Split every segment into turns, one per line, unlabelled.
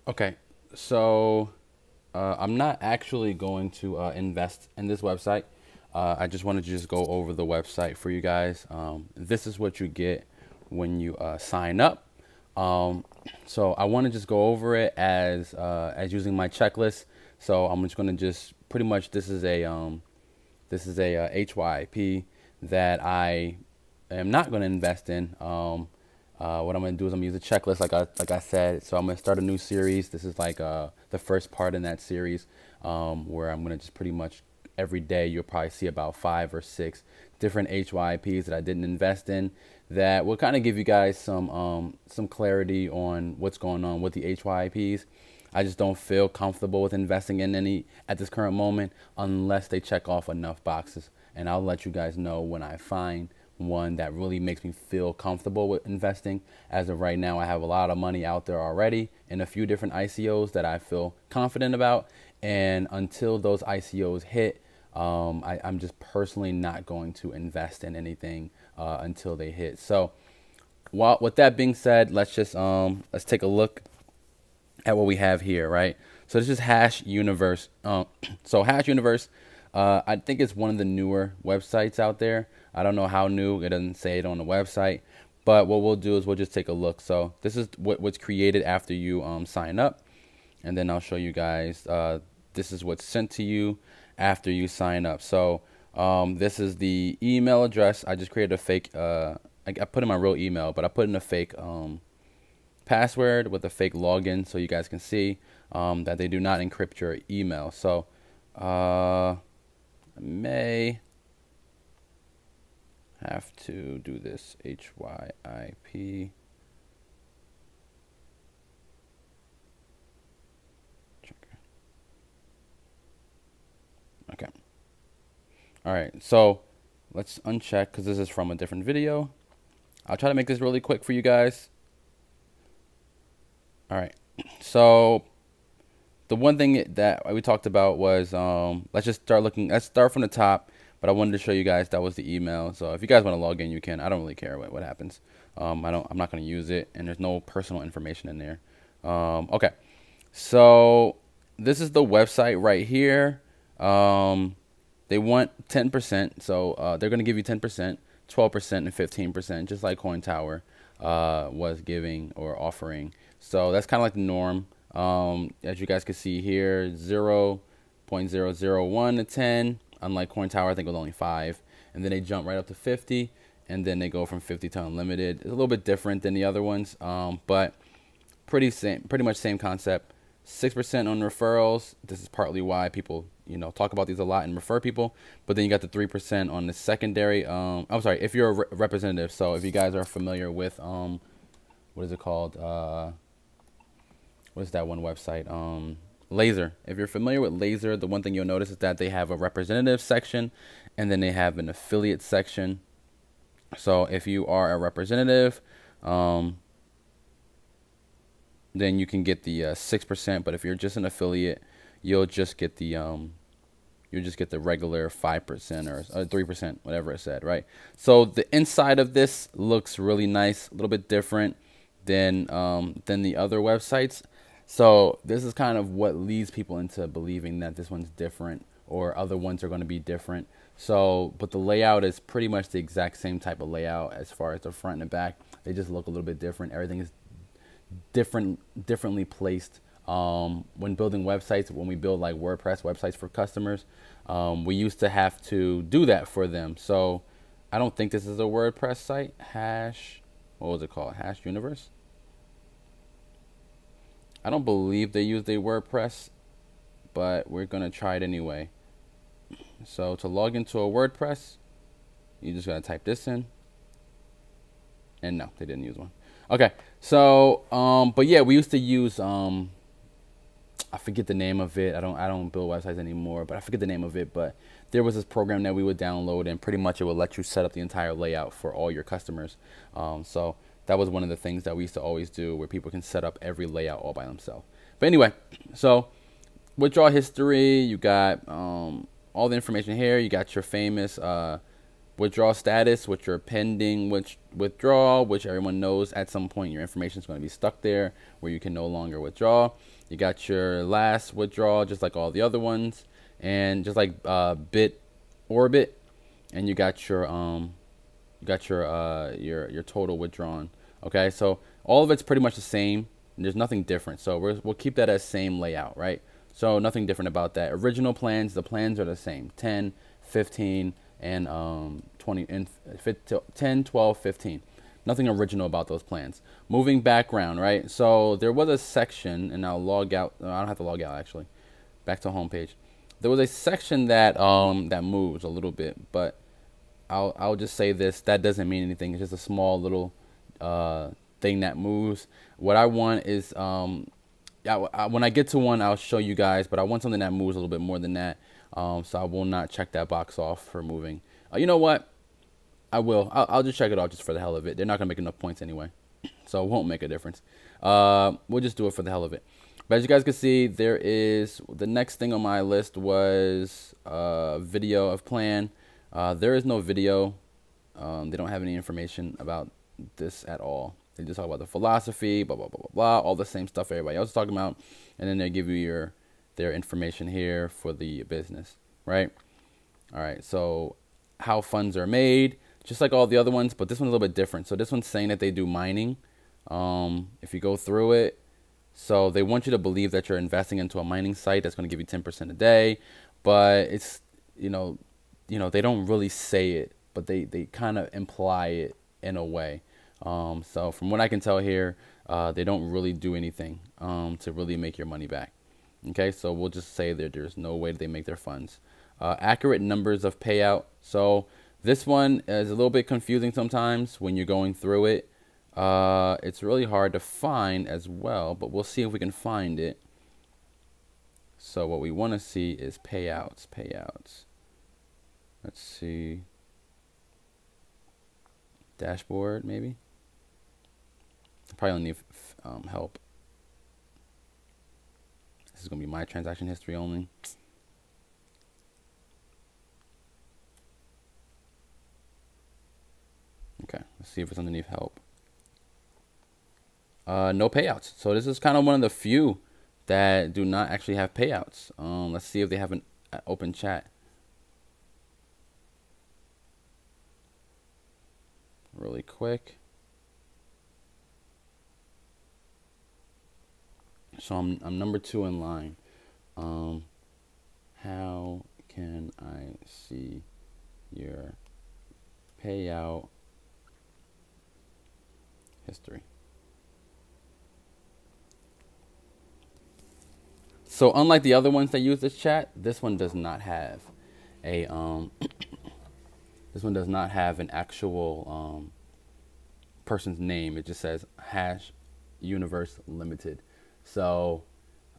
Okay, so I'm not actually going to invest in this website. I just wanted to just go over the website for you guys. This is what you get when you sign up. Um, so I want to just go over it as using my checklist. So I'm just going to just pretty much this is a HYIP that I am not going to invest in. What I'm going to do is I'm going to use a checklist like I said. So I'm going to start a new series. This is like the first part in that series where I'm going to just pretty much every day you'll probably see about 5 or 6 different HYIPs that I didn't invest in that will kind of give you guys some clarity on what's going on with the HYIPs. I just don't feel comfortable with investing in any at this current moment unless they check off enough boxes. And I'll let you guys know when I find one that really makes me feel comfortable with investing. As of right now, I have a lot of money out there already in a few different ICOs that I feel confident about. And until those ICOs hit, I'm just personally not going to invest in anything until they hit. So, with that being said, let's take a look at what we have here, right? So this is HashUniverse. So HashUniverse, I think it's one of the newer websites out there. I don't know how new. It doesn't say it on the website. But what we'll do is we'll just take a look. So this is what's created after you sign up. And then I'll show you guys. This is what's sent to you after you sign up. So this is the email address. I just created a fake. I put in my real email, but I put in a fake password with a fake login so you guys can see that they do not encrypt your email. So I may have to do this HYIP. Okay. All right. So let's uncheck because this is from a different video. I'll try to make this really quick for you guys. All right. So the one thing that we talked about was let's start from the top. But I wanted to show you guys that was the email. So if you guys want to log in, you can. I don't really care what happens. I'm not going to use it, and there's no personal information in there. Okay. So this is the website right here. They want 10%, so they're going to give you 10%, 12%, and 15%, just like Coin Tower was giving or offering. So that's kind of like the norm. As you guys can see here, 0.001 to 10. Unlike Coin Tower, I think it was only 5. And then they jump right up to 50, and then they go from 50 to unlimited. It's a little bit different than the other ones, but pretty much same concept. 6% on referrals. This is partly why people, talk about these a lot and refer people. But then you got the 3% on the secondary. I'm sorry, if you're a representative. So if you guys are familiar with, what is it called? What is that one website? Laser. If you're familiar with Laser, the one thing you'll notice is that they have a representative section and then they have an affiliate section. So if you are a representative, then you can get the 6%. But if you're just an affiliate, you'll just get the regular 5% or 3%, whatever it said, right? So the inside of this looks really nice, a little bit different than the other websites. So this is kind of what leads people into believing that this one's different or other ones are going to be different. So, but the layout is pretty much the exact same type of layout as far as the front and the back. They just look a little bit different. Everything is differently placed. When building websites, when we build like WordPress websites for customers, we used to have to do that for them. So I don't think this is a WordPress site. What was it called? HashUniverse. I don't believe they used a WordPress, but we're going to try it anyway. So to log into a WordPress, you just got to type this in. And no, they didn't use one. Okay, so, but yeah, we used to use, I forget the name of it. I don't build websites anymore, but I forget the name of it. But there was this program that we would download, and pretty much it would let you set up the entire layout for all your customers. So that was one of the things that we used to always do, where people can set up every layout all by themselves. But anyway, so withdrawal history, you got all the information here. You got your famous withdrawal status, which you're pending withdrawal, which everyone knows at some point your information is going to be stuck there where you can no longer withdraw. You got your last withdrawal, just like all the other ones, and just like bit orbit, and you got your total withdrawn. Okay, so all of it's pretty much the same. There's nothing different, so we'll keep that as same layout, right? So nothing different about that. Original plans, the plans are the same: 10, 15, and 20, and 10, 12, 15. Nothing original about those plans. Moving background, right? So there was a section, and I'll log out. No, I don't have to log out actually. Back to home page. There was a section that that moves a little bit, but I'll just say this: that doesn't mean anything. It's just a small little thing that moves. What I want is when I get to one, I'll show you guys, but I want something that moves a little bit more than that. So I will not check that box off for moving. You know what? I will. I'll just check it off just for the hell of it. They're not gonna make enough points anyway, so it won't make a difference. We'll just do it for the hell of it. But as you guys can see, there is the next thing on my list was video of plan. There is no video. They don't have any information about this at all. They just talk about the philosophy, blah, blah, blah, blah, blah, all the same stuff everybody else is talking about. And then they give you their information here for the business, right? All right, so how funds are made, just like all the other ones, but this one's a little bit different. So this one's saying that they do mining. If you go through it, so they want you to believe that you're investing into a mining site that's going to give you 10% a day, but it's, you know, they don't really say it, but they kind of imply it in a way. So from what I can tell here, they don't really do anything to really make your money back. Okay, so we'll just say that there's no way they make their funds. Accurate numbers of payout. So this one is a little bit confusing sometimes when you're going through it. It's really hard to find as well, but we'll see if we can find it. So what we want to see is payouts. Let's see. Dashboard, maybe. Probably need help. This is going to be my transaction history only. Okay, let's see if it's underneath help. No payouts. So this is kind of one of the few that do not actually have payouts. Let's see if they have an open chat. Really quick. So I'm number 2 in line. How can I see your payout history? So unlike the other ones that use this chat, this one does not have a this one does not have an actual person's name. It just says HashUniversal Limited. So,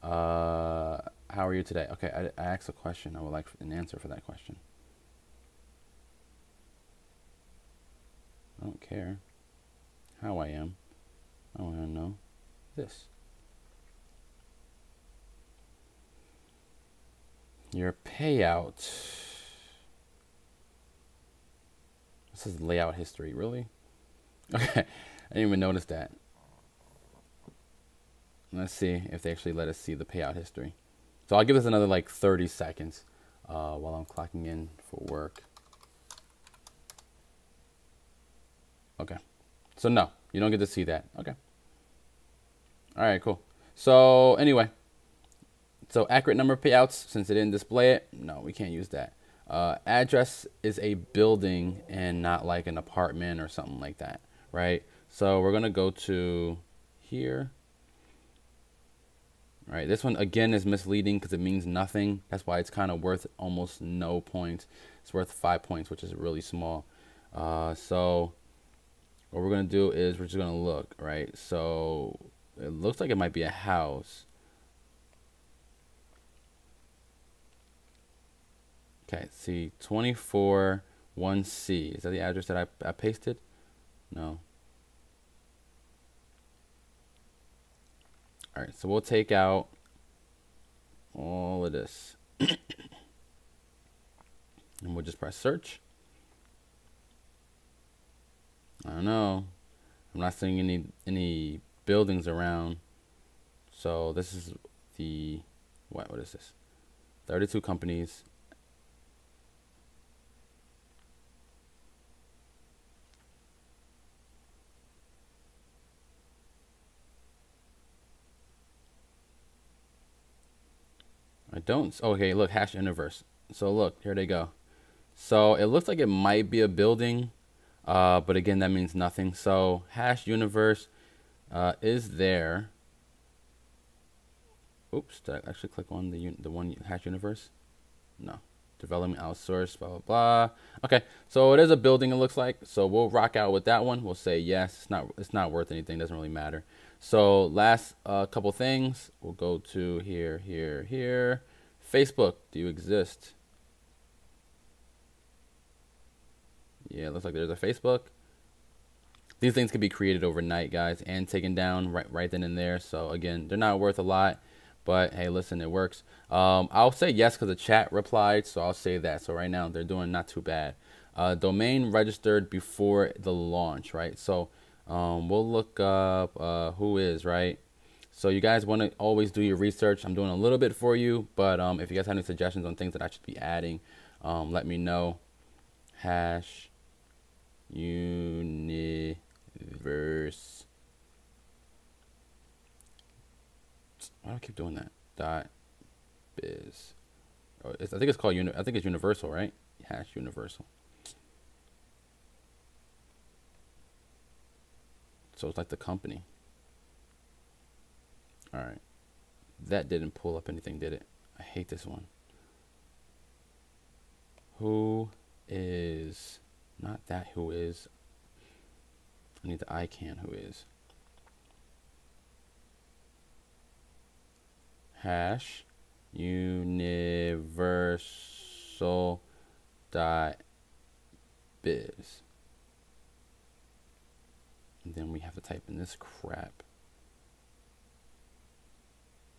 how are you today? Okay, I asked a question. I would like an answer for that question. I don't care how I am. I want to know this. Your payout. This is layout history, really? Okay, I didn't even notice that. Let's see if they actually let us see the payout history. So I'll give this another like 30 seconds while I'm clocking in for work. Okay. So no, you don't get to see that. Okay. All right, cool. So anyway, so accurate number of payouts, since it didn't display it, no, we can't use that. Address is a building and not like an apartment or something like that, right? So we're going to go to here. All right, this one again is misleading because it means nothing. That's why it's kind of worth almost no points. It's worth 5 points, which is really small. So what we're going to do is we're just going to look, right? So it looks like it might be a house. Okay, see, 241C. Is that the address that I pasted? No. All right, so we'll take out all of this. And we'll just press search. I don't know. I'm not seeing any buildings around. So this is the what is this? 32 companies. I don't. Okay, look, HashUniverse. So look, here they go. So it looks like it might be a building, but again, that means nothing. So HashUniverse is there. Oops, did I actually click on the one HashUniverse? No. Development outsourced, blah, blah, blah. Okay, so it is a building, it looks like. So we'll rock out with that one. We'll say yes. It's not worth anything. Doesn't really matter. So last couple things. We'll go to here. Facebook, do you exist? Yeah, it looks like there's a Facebook. These things can be created overnight, guys, and taken down right then and there. So again, they're not worth a lot. But hey, listen, it works. I'll say yes because the chat replied, so I'll say that. So right now they're doing not too bad. Domain registered before the launch, right? So we'll look up who is, right? So you guys want to always do your research. I'm doing a little bit for you, but if you guys have any suggestions on things that I should be adding, let me know. HashUniverse. Why do I keep doing that? .biz. Oh, I think it's called I think it's Universal, right? HashUniversal. So it's like the company. All right. That didn't pull up anything, did it? I hate this one. Who is not that? Who is? I need the ICANN. Who is? HashUniversal .biz. And then we have to type in this crap.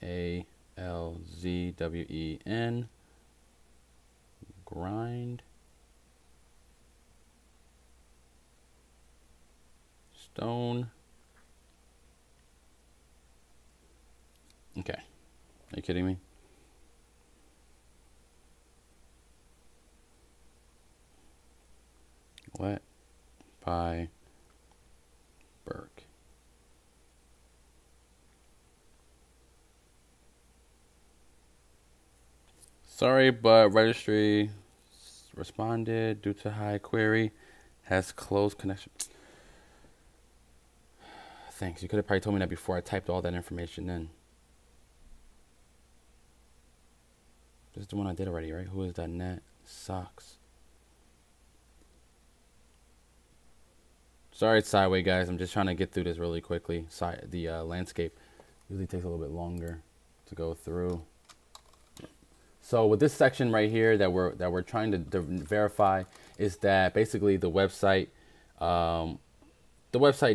ALZWEN. Grind. Stone. Okay. Are you kidding me? What? By Burke. Sorry, but registry responded due to high query has closed connection. Thanks. You could have probably told me that before I typed all that information in. This is the one I did already, right? Who is that net? Sucks. Sorry it's sideways, guys. I'm just trying to get through this really quickly. The landscape usually takes a little bit longer to go through. So with this section right here that we're trying to verify is that basically the website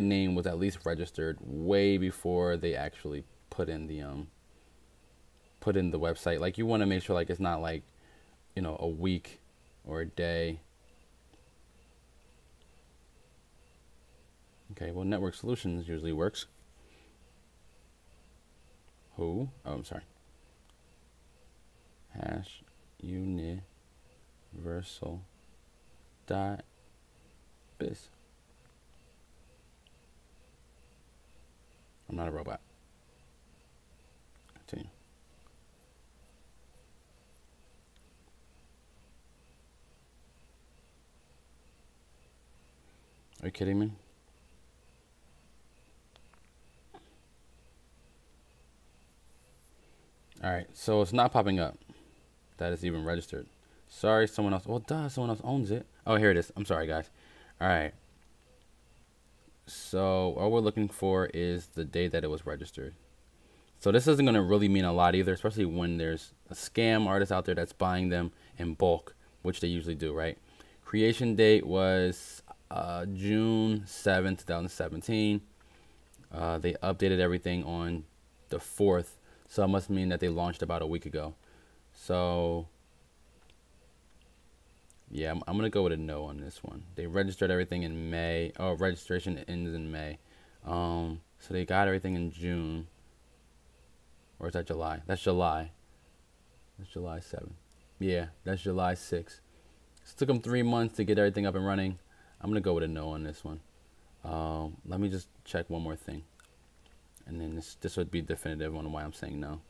name was at least registered way before they actually put in the website. Like you want to make sure like it's not like, you know, a week or a day. Okay, well, Network Solutions usually works. Who? Oh, I'm sorry. HashUniversal .biz. I'm not a robot. Continue. Are you kidding me? All right, so it's not popping up. That is even registered. Sorry, someone else. Well, duh, someone else owns it. Oh, here it is. I'm sorry, guys. All right. So all we're looking for is the day that it was registered. So this isn't going to really mean a lot either, especially when there's a scam artist out there that's buying them in bulk, which they usually do, right? Creation date was June 7th, 2017. They updated everything on the 4th, so it must mean that they launched about a week ago. So Yeah, I'm gonna go with a no on this one. They registered everything in May. Oh, registration ends in May. So they got everything in June. Or is that July? That's July. That's July 7th. Yeah, that's July 6th. It took them 3 months to get everything up and running. I'm gonna go with a no on this one. Let me just check one more thing, and then this would be definitive on why I'm saying no.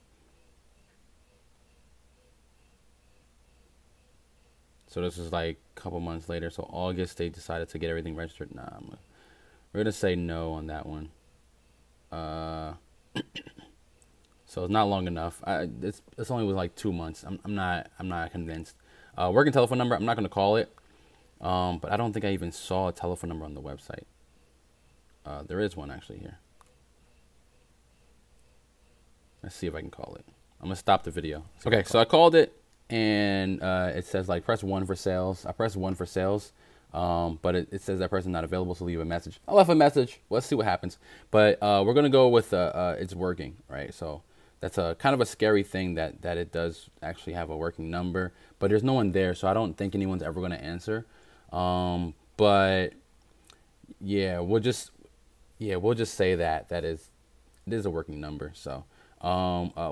So this is like a couple months later. So August they decided to get everything registered. Nah, we're gonna say no on that one. So it's not long enough. It's only was like 2 months. I'm not convinced. Working telephone number. I'm not gonna call it. But I don't think I even saw a telephone number on the website. There is one actually here. Let's see if I can call it. I'm gonna stop the video. Okay, so I called it, and it says like press 1 for sales. I pressed 1 for sales, but it says that person not available, so leave a message. I left a message. Let's see what happens. But we're gonna go with it's working, right? So that's a kind of a scary thing that it does actually have a working number, but there's no one there, so I don't think anyone's ever gonna answer. But yeah, we'll just say that it is a working number. So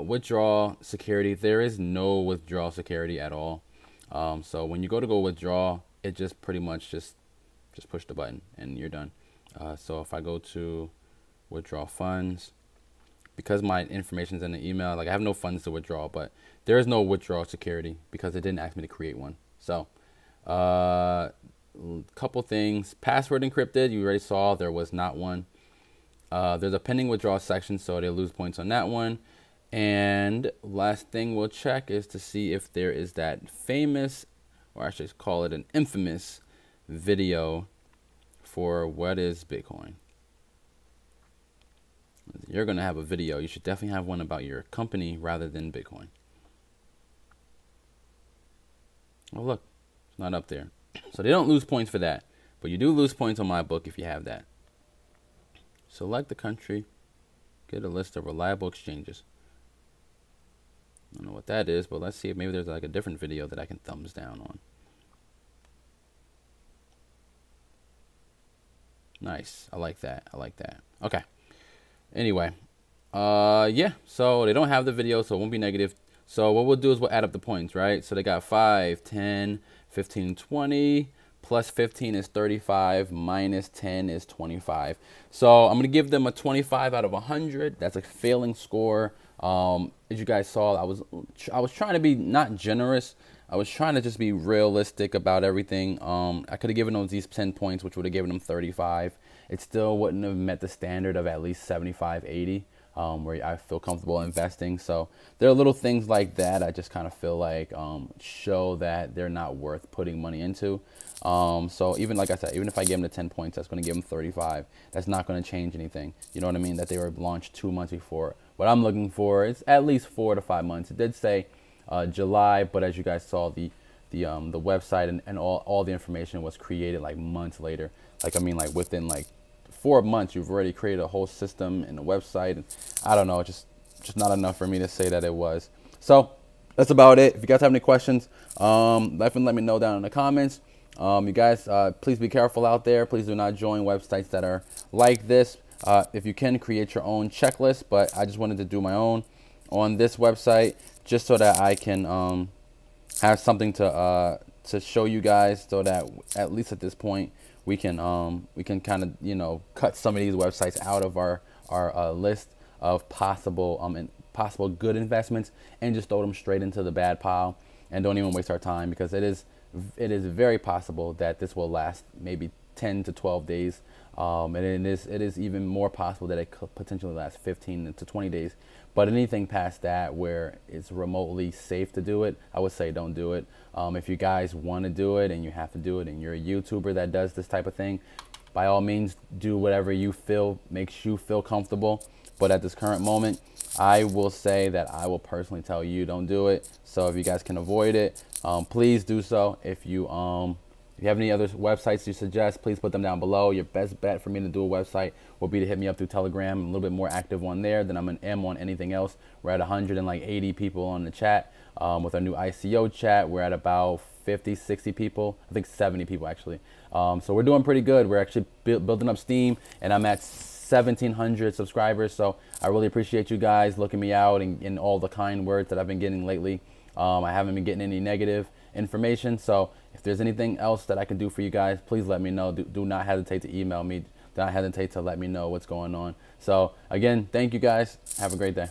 withdrawal security, there is no withdrawal security at all. So when you go withdraw, it just pretty much just push the button and you're done. So if I go to withdraw funds, because my information is in the email, like I have no funds to withdraw, but there is no withdrawal security because it didn't ask me to create one. So couple things. Password encrypted, you already saw there was not one. There's a pending withdrawal section, so they lose points on that one. And last thing we'll check is to see if there is that famous, or I should call it an infamous video for what is Bitcoin. You're going to have a video. You should definitely have one about your company rather than Bitcoin. Oh, look, it's not up there. So they don't lose points for that, but you do lose points on my book if you have that. Select the country, get a list of reliable exchanges. I don't know what that is, but let's see if maybe there's like a different video that I can thumbs down on. Nice. I like that. I like that. Okay. Anyway, yeah, so they don't have the video, so it won't be negative. So what we'll do is we'll add up the points, right? So they got 5, 10, 15, 20, plus 15 is 35, minus 10 is 25. So I'm going to give them a 25 out of 100. That's a failing score. As you guys saw, I was trying to be not generous. I was trying to just be realistic about everything. I could have given them these 10 points, which would have given them 35. It still wouldn't have met the standard of at least 75, 80. Where I feel comfortable investing. So there are little things like that I just kind of feel like show that they're not worth putting money into. So even like I said, even if I give them the 10 points, that's going to give them 35. That's not going to change anything. You know what I mean? That they were launched 2 months before. What I'm looking for is at least 4 to 5 months. It did say July, but as you guys saw, the website and all the information was created like months later. Like I mean, like within like 4 months, you've already created a whole system and a website. And I don't know, just not enough for me to say that it was. So that's about it. If you guys have any questions, definitely let me know down in the comments. You guys, please be careful out there. Please do not join websites that are like this. If you can, create your own checklist, but I just wanted to do my own on this website just so that I can have something to show you guys, so that at least at this point we can kind of, you know, cut some of these websites out of our list of possible good investments and just throw them straight into the bad pile and don't even waste our time, because it is very possible that this will last maybe 10 to 12 days. And it is even more possible that it could potentially last 15 to 20 days. But anything past that where it's remotely safe to do it, I would say don't do it. If you guys want to do it and you have to do it and you're a YouTuber that does this type of thing, by all means do whatever you feel makes you feel comfortable. But at this current moment, I will say that I will personally tell you don't do it. So if you guys can avoid it, please do so. If you If you have any other websites you suggest, please put them down below. Your best bet for me to do a website will be to hit me up through Telegram. I'm a little bit more active on there than I am on anything else. We're at 180 people on the chat. With our new ICO chat, we're at about 50, 60 people. I think 70 people actually. So we're doing pretty good. We're actually building up steam, and I'm at 1,700 subscribers. So I really appreciate you guys looking me out and all the kind words that I've been getting lately. I haven't been getting any negative information. So if there's anything else that I can do for you guys, please let me know. Do not hesitate to email me. Do not hesitate to let me know what's going on. So again, thank you guys. Have a great day.